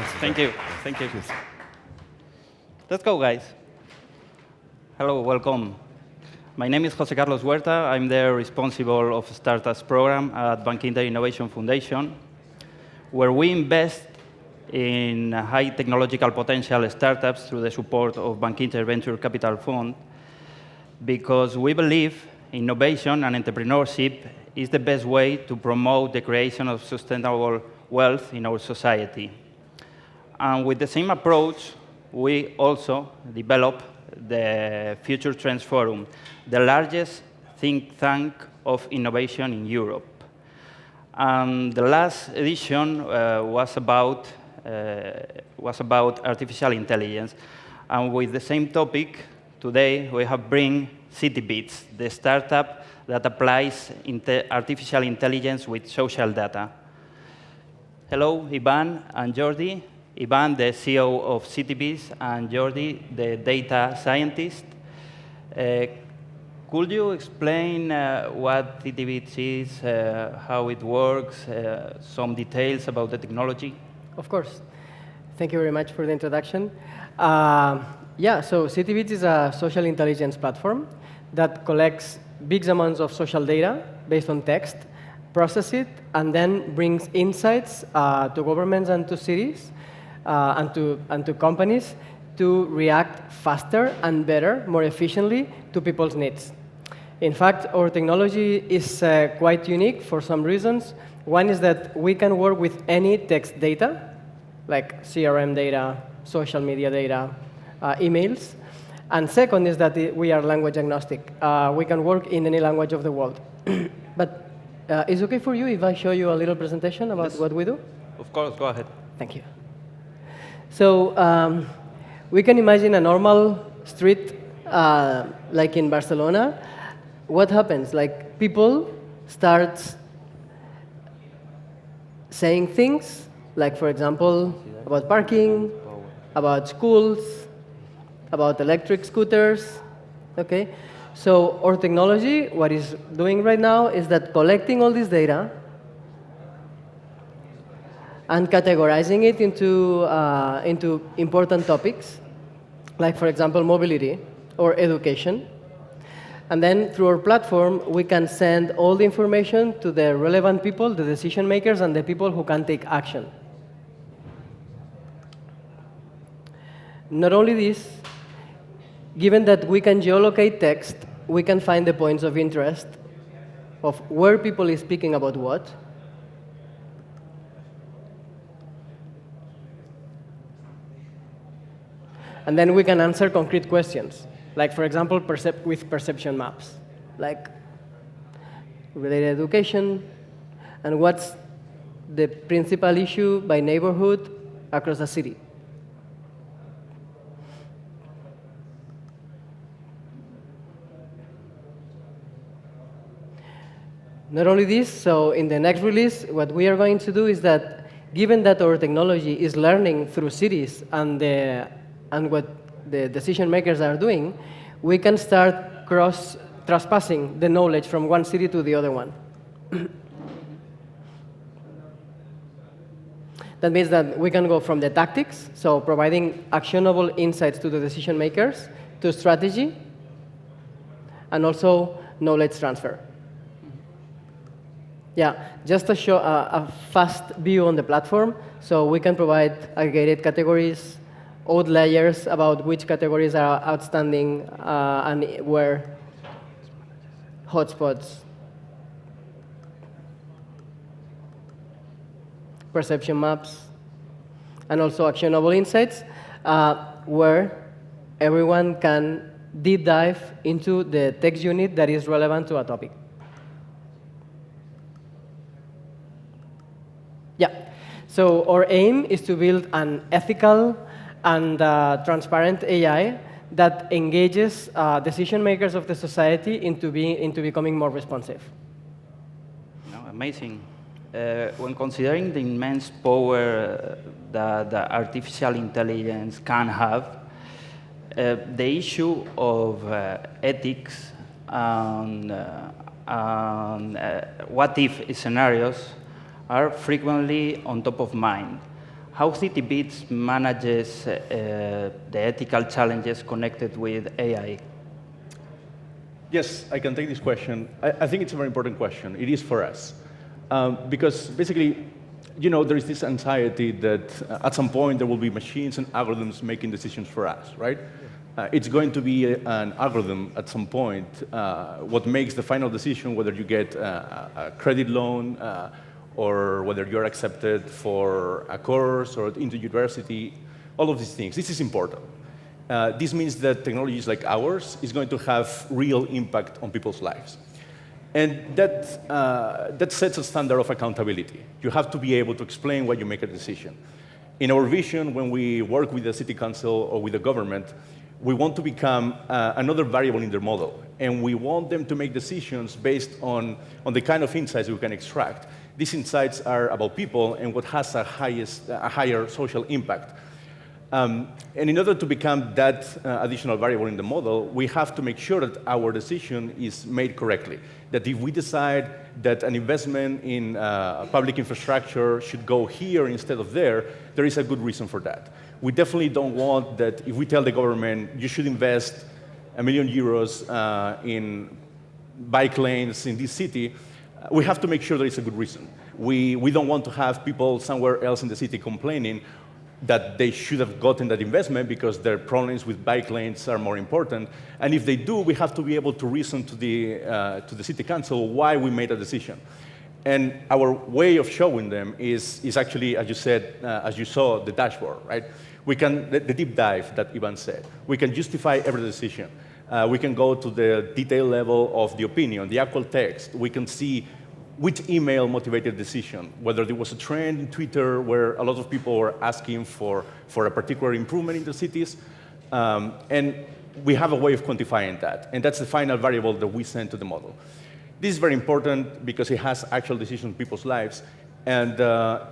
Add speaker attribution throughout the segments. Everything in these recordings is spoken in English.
Speaker 1: Thank you. Thank you. Let's go, guys. Hello, welcome. My name is José Carlos Huerta. I'm the responsible of Startups program at Bankinter Innovation Foundation, where we invest in high technological potential startups through the support of Bankinter Venture Capital Fund, because we believe innovation and entrepreneurship is the best way to promote the creation of sustainable wealth in our society. And with the same approach, we also develop the Future Trends Forum, the largest think tank of innovation in Europe. And the last edition was about artificial intelligence. And with the same topic, today we have bring CityBits, the startup that applies artificial intelligence with social data. Hello, Ivan and Jordi. Ivan, the CEO of CityBits, and Jordi, the data scientist. Could you explain what CityBits is, how it works, some details about the technology?
Speaker 2: Of course. Thank you very much for the introduction. So CityBits is a social intelligence platform that collects big amounts of social data based on text, process it, and then brings insights to governments and to cities and to companies to react faster and better, more efficiently to people's needs. In fact, our technology is quite unique for some reasons. One is that we can work with any text data, like CRM data, social media data, emails. And second is that we are language agnostic. We can work in any language of the world. But is it OK for you if I show you a little presentation about what we do?
Speaker 1: Of course, go ahead.
Speaker 2: Thank you. So we can imagine a normal street like in Barcelona. What happens? Like people start saying things, like, for example, about parking, about schools, about electric scooters. Okay? So our technology, what it's doing right now is that collecting all this data and categorizing it into important topics, like, for example, mobility or education. And then through our platform, we can send all the information to the relevant people, the decision makers, and the people who can take action. Not only this, given that we can geolocate text, we can find the points of interest of where people is speaking about what. And then we can answer concrete questions, like, for example, with perception maps, like related education, and what's the principal issue by neighborhood across the city. Not only this, so in the next release, what we are going to do is that, given that our technology is learning through cities and what the decision makers are doing, we can start trespassing the knowledge from one city to the other one. That means that we can go from the tactics, so providing actionable insights to the decision makers, to strategy, and also knowledge transfer. Yeah, just to show a fast view on the platform, so we can provide aggregated categories, old layers about which categories are outstanding and where, hotspots, perception maps, and also actionable insights, where everyone can deep dive into the text unit that is relevant to a topic. Yeah, so our aim is to build an ethical and transparent AI that engages decision makers of the society into becoming more responsive.
Speaker 1: No, amazing. When considering the immense power that artificial intelligence can have, the issue of ethics and what-if scenarios are frequently on top of mind. how CityBits manages the ethical challenges connected with AI.
Speaker 3: Yes, I can take this question. I think it's a very important question. It is for us. Because basically, there is this anxiety that at some point there will be machines and algorithms making decisions for us, right? It's going to be an algorithm at some point what makes the final decision whether you get a credit loan or whether you're accepted for a course or into university, all of these things. This is important. This means that technologies like ours is going to have real impact on people's lives. And that sets a standard of accountability. You have to be able to explain why you make a decision. In our vision, when we work with the city council or with the government, we want to become another variable in their model. And we want them to make decisions based on the kind of insights we can extract. These insights are about people and what has a higher social impact. And in order to become that additional variable in the model, we have to make sure that our decision is made correctly. That if we decide that an investment in public infrastructure should go here instead of there is a good reason for that. We definitely don't want that if we tell the government, you should invest €1 million in bike lanes in this city, we have to make sure there is a good reason. We don't want to have people somewhere else in the city complaining that they should have gotten that investment because their problems with bike lanes are more important. And if they do, we have to be able to reason to the city council why we made a decision. And our way of showing them is actually, as you said, as you saw, the dashboard, right? We can, the deep dive that Ivan said. We can justify every decision. We can go to the detail level of the opinion, the actual text. We can see which email motivated decision, whether there was a trend in Twitter where a lot of people were asking for a particular improvement in the cities. And we have a way of quantifying that. And that's the final variable that we send to the model. This is very important because it has actual decisions in people's lives. And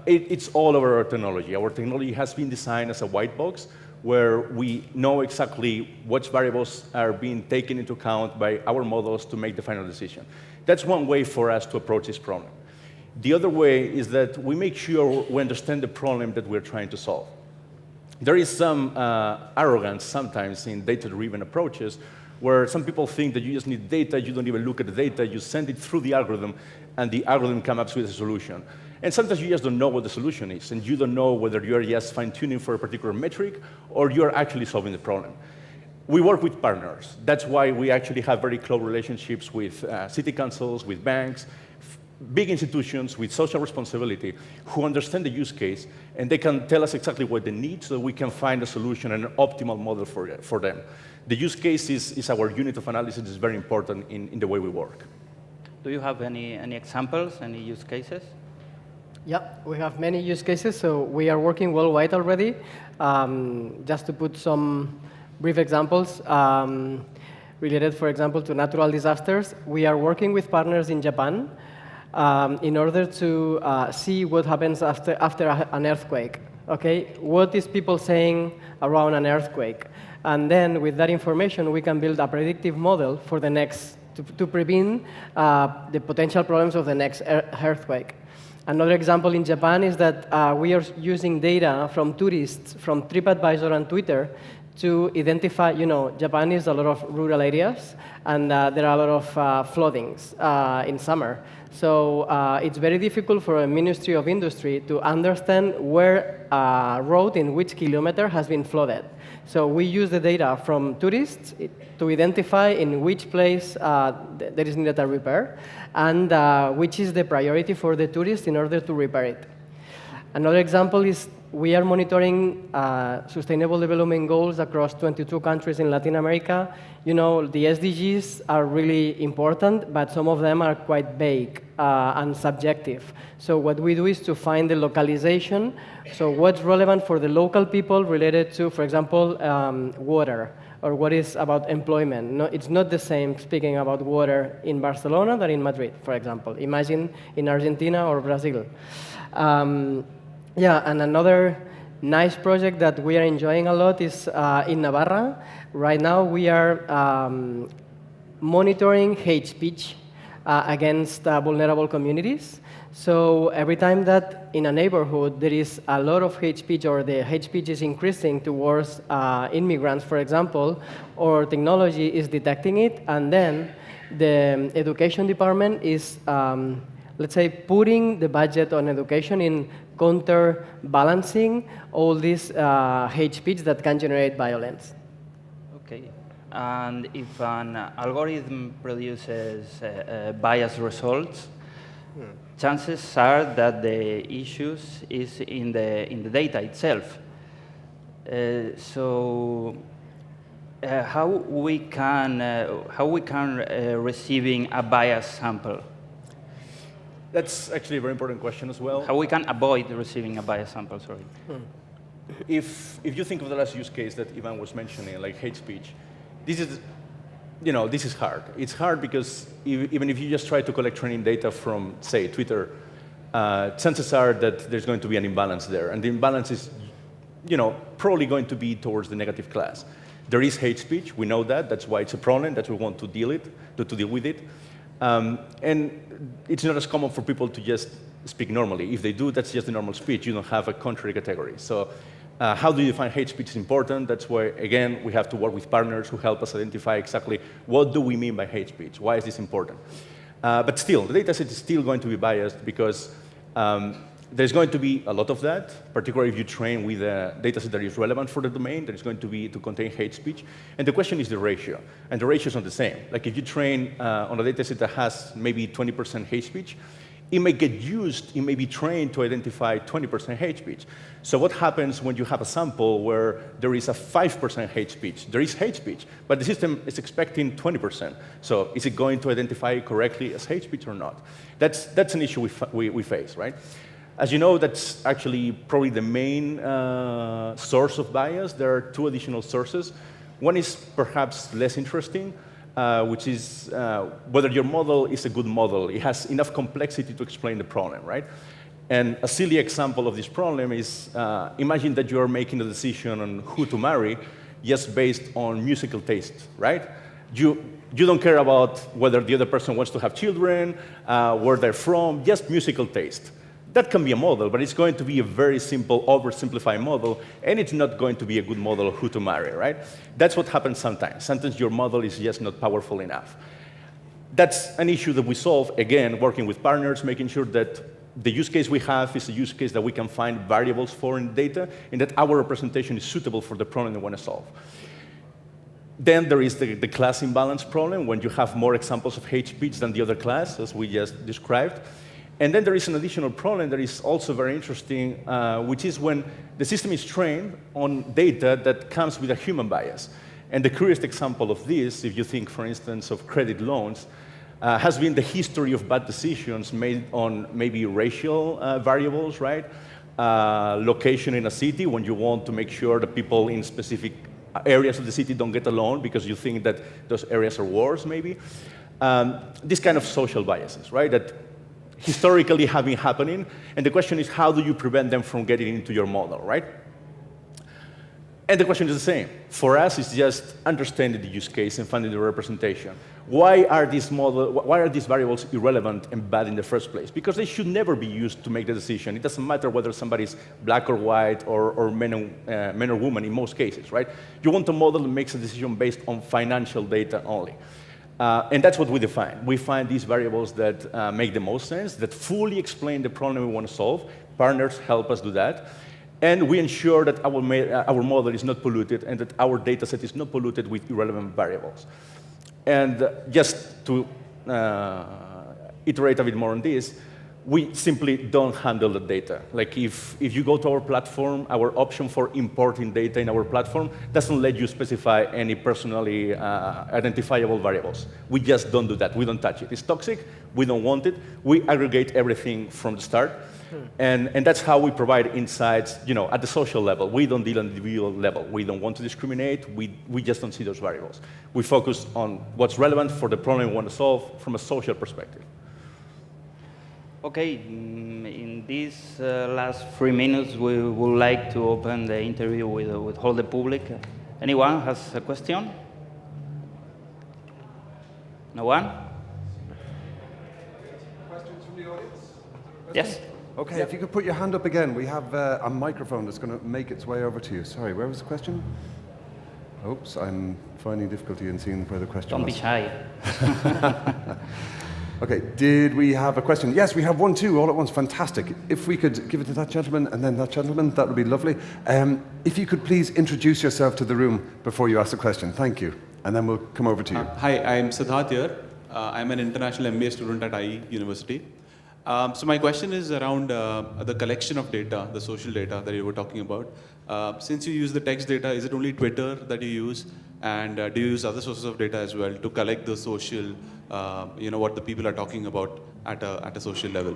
Speaker 3: it's all over our technology. Our technology has been designed as a white box where we know exactly which variables are being taken into account by our models to make the final decision. That's one way for us to approach this problem. The other way is that we make sure we understand the problem that we're trying to solve. There is some arrogance sometimes in data-driven approaches where some people think that you just need data, you don't even look at the data, you send it through the algorithm, and the algorithm comes up with a solution. And sometimes you just don't know what the solution is, and you don't know whether you're just fine-tuning for a particular metric or you're actually solving the problem. We work with partners. That's why we actually have very close relationships with city councils, with banks, big institutions with social responsibility who understand the use case, and they can tell us exactly what they need so that we can find a solution and an optimal model for them. The use case is our unit of analysis. It's very important in the way we work.
Speaker 1: Do you have any examples, any use cases?
Speaker 2: Yeah, we have many use cases. So we are working worldwide already. Just to put some brief examples related, for example, to natural disasters, we are working with partners in Japan in order to see what happens after an earthquake. Okay, what is people saying around an earthquake? And then with that information, we can build a predictive model for the next, to prevent the potential problems of the next earthquake. Another example in Japan is that we are using data from tourists from TripAdvisor and Twitter to identify, Japan is a lot of rural areas, and there are a lot of floodings in summer. So it's very difficult for a Ministry of Industry to understand where a road in which kilometer has been flooded. So we use the data from tourists to identify in which place there is needed a repair, and which is the priority for the tourist in order to repair it. Another example is we are monitoring Sustainable Development Goals across 22 countries in Latin America. The SDGs are really important, but some of them are quite vague and subjective. So what we do is to find the localization. So what's relevant for the local people related to, for example, water, or what is about employment. No, it's not the same speaking about water in Barcelona than in Madrid, for example. Imagine in Argentina or Brazil. Yeah, and another nice project that we are enjoying a lot is in Navarra. Right now, we are monitoring hate speech against vulnerable communities. So every time that in a neighborhood there is a lot of hate speech or the hate speech is increasing towards immigrants, for example, or technology is detecting it, and then the education department is, let's say, putting the budget on education in counterbalancing all this hate speech that can generate violence.
Speaker 1: Okay. And if an algorithm produces biased results, chances are that the issues is in the data itself. How we can receiving a biased sample?
Speaker 3: That's actually a very important question as well.
Speaker 1: How we can avoid receiving a biased sample? Sorry.
Speaker 3: If you think of the last use case that Ivan was mentioning, like hate speech, this is hard. It's hard because even if you just try to collect training data from, say, Twitter, chances are that there's going to be an imbalance there, and the imbalance is, probably going to be towards the negative class. There is hate speech. We know that. That's why it's a problem. That's why we want to deal with it. And it's not as common for people to just speak normally. If they do, that's just the normal speech. You don't have a contrary category. So how do you define hate speech is important. That's why, again, we have to work with partners who help us identify exactly what do we mean by hate speech. Why is this important? But still, the data set is still going to be biased because there's going to be a lot of that, particularly if you train with a data set that is relevant for the domain, that is going to contain hate speech. And the question is the ratio. And the ratio is not the same. Like if you train on a data set that has maybe 20% hate speech, it may get used, it may be trained to identify 20% hate speech. So what happens when you have a sample where there is a 5% hate speech? There is hate speech, but the system is expecting 20%. So is it going to identify it correctly as hate speech or not? That's an issue we face, right? As you know, that's actually probably the main source of bias. There are two additional sources. One is perhaps less interesting, which is whether your model is a good model. It has enough complexity to explain the problem, right? And a silly example of this problem is, imagine that you are making a decision on who to marry just based on musical taste, right? You don't care about whether the other person wants to have children, where they're from, just musical taste. That can be a model, but it's going to be a very simple, oversimplified model, and it's not going to be a good model of who to marry, right? That's what happens sometimes. Sometimes your model is just not powerful enough. That's an issue that we solve, again, working with partners, making sure that the use case we have is a use case that we can find variables for in data, and that our representation is suitable for the problem we want to solve. Then there is the class imbalance problem, when you have more examples of hate speech than the other class, as we just described. And then there is an additional problem that is also very interesting, which is when the system is trained on data that comes with a human bias. And the curious example of this, if you think, for instance, of credit loans, has been the history of bad decisions made on maybe racial variables, right? Location in a city, when you want to make sure that people in specific areas of the city don't get a loan because you think that those areas are worse, maybe. This kind of social biases, right? That historically have been happening, and the question is, how do you prevent them from getting into your model, right? And the question is the same. For us, it's just understanding the use case and finding the representation. Why are these variables irrelevant and bad in the first place? Because they should never be used to make the decision. It doesn't matter whether somebody's black or white or man or woman in most cases, right? You want a model that makes a decision based on financial data only. And that's what we define. We find these variables that make the most sense, that fully explain the problem we want to solve. Partners help us do that. And we ensure that our model is not polluted and that our data set is not polluted with irrelevant variables. And just to iterate a bit more on this, we simply don't handle the data. Like if you go to our platform, our option for importing data in our platform doesn't let you specify any personally identifiable variables. We just don't do that. We don't touch it. It's toxic. We don't want it. We aggregate everything from the start. And that's how we provide insights, at the social level. We don't deal on the individual level. We don't want to discriminate. We just don't see those variables. We focus on what's relevant for the problem we want to solve from a social perspective.
Speaker 1: Okay, in these last 3 minutes, we would like to open the interview with all the public. Anyone has a question? No one?
Speaker 4: questions from the audience?
Speaker 1: Yes.
Speaker 4: Okay, if you could put your hand up again. We have a microphone that's going to make its way over to you. Sorry, where was the question? Oops, I'm finding difficulty in seeing where the question
Speaker 1: Don't be
Speaker 4: was.
Speaker 1: shy.
Speaker 4: Okay, did we have a question? Yes, we have one too, all at once. Fantastic. If we could give it to that gentleman and then that gentleman, that would be lovely. If you could please introduce yourself to the room before you ask the question. Thank you. And then we'll come over to you.
Speaker 5: Hi, I'm Siddharth here. I'm an international MBA student at IE University. So my question is around the collection of data, the social data that you were talking about. Since you use the text data, is it only Twitter that you use? And do you use other sources of data as well to collect the social, what the people are talking about at a social level?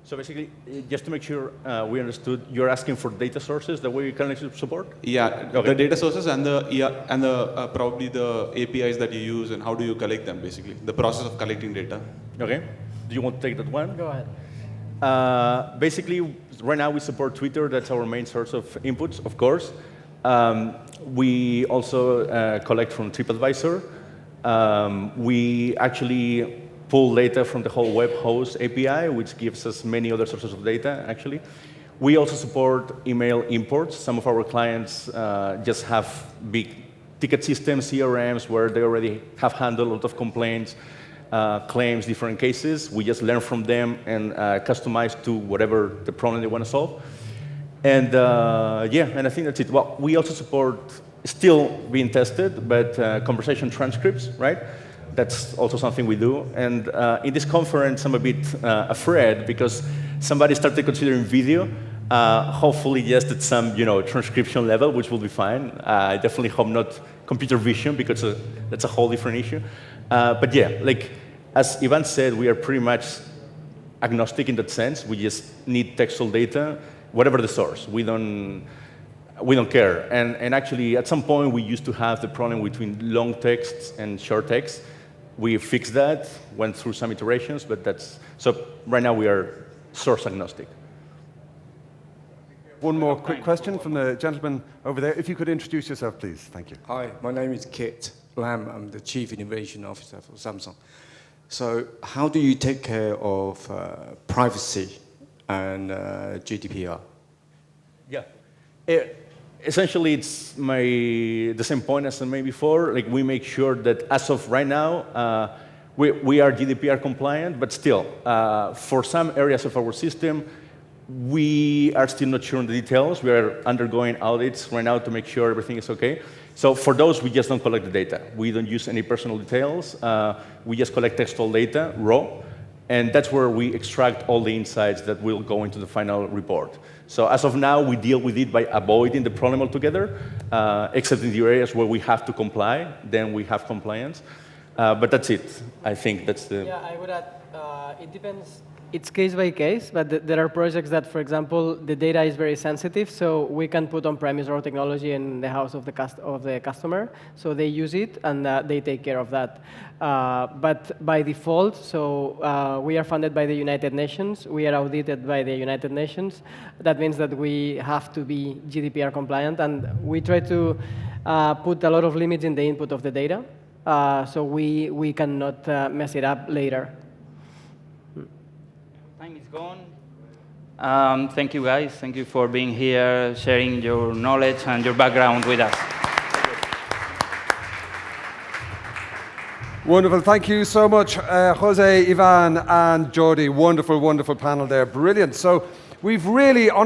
Speaker 3: So basically, just to make sure we understood, you're asking for data sources that we can actually support?
Speaker 5: Yeah,
Speaker 3: Okay.
Speaker 5: the data sources and probably the APIs that you use and how do you collect them, basically, the process of collecting data.
Speaker 3: Okay. Do you want to take that one?
Speaker 2: Go ahead.
Speaker 3: Basically, right now we support Twitter. That's our main source of inputs, of course. We also collect from TripAdvisor. We actually pull data from the whole web host API, which gives us many other sources of data, actually. We also support email imports. Some of our clients just have big ticket systems, CRMs, where they already have handled a lot of complaints, claims, different cases. We just learn from them and customize to whatever the problem they want to solve. And and I think that's it. Well, we also support, still being tested, but conversation transcripts, right? That's also something we do. And in this conference, I'm a bit afraid because somebody started considering video, hopefully just at some transcription level, which will be fine. I definitely hope not computer vision because that's a whole different issue. But yeah, like as Ivan said, we are pretty much agnostic in that sense. We just need textual data, whatever the source. We don't care. And actually, at some point, we used to have the problem between long texts and short texts. We fixed that, went through some iterations, but so right now we are source agnostic.
Speaker 4: One more quick question from the gentleman over there. If you could introduce yourself, please. Thank you.
Speaker 6: Hi, my name is Kit Lam. I'm the Chief Innovation Officer for Samsung. So how do you take care of privacy and GDPR?
Speaker 3: Yeah. Essentially, it's the same point as I made before. Like, we make sure that as of right now, we are GDPR compliant, but still, for some areas of our system, we are still not sure on the details. We are undergoing audits right now to make sure everything is okay. So for those, we just don't collect the data. We don't use any personal details. We just collect textual data, raw, and that's where we extract all the insights that will go into the final report. So as of now, we deal with it by avoiding the problem altogether, except in the areas where we have to comply, then we have compliance. But that's it. I think that's the...
Speaker 2: Yeah, I would add, it depends. It's case by case, but there are projects that, for example, the data is very sensitive, so we can put on-premise raw technology in the house of the customer, so they use it and they take care of that. But by default, so we are funded by the United Nations, we are audited by the United Nations. That means that we have to be GDPR compliant, and we try to put a lot of limits in the input of the data, so we cannot mess it up later.
Speaker 1: Time is gone. Thank you, guys. Thank you for being here, sharing your knowledge and your background with us.
Speaker 4: Wonderful. Thank you so much, Jose, Ivan, and Jordi. Wonderful, wonderful panel there. Brilliant. So we've really, on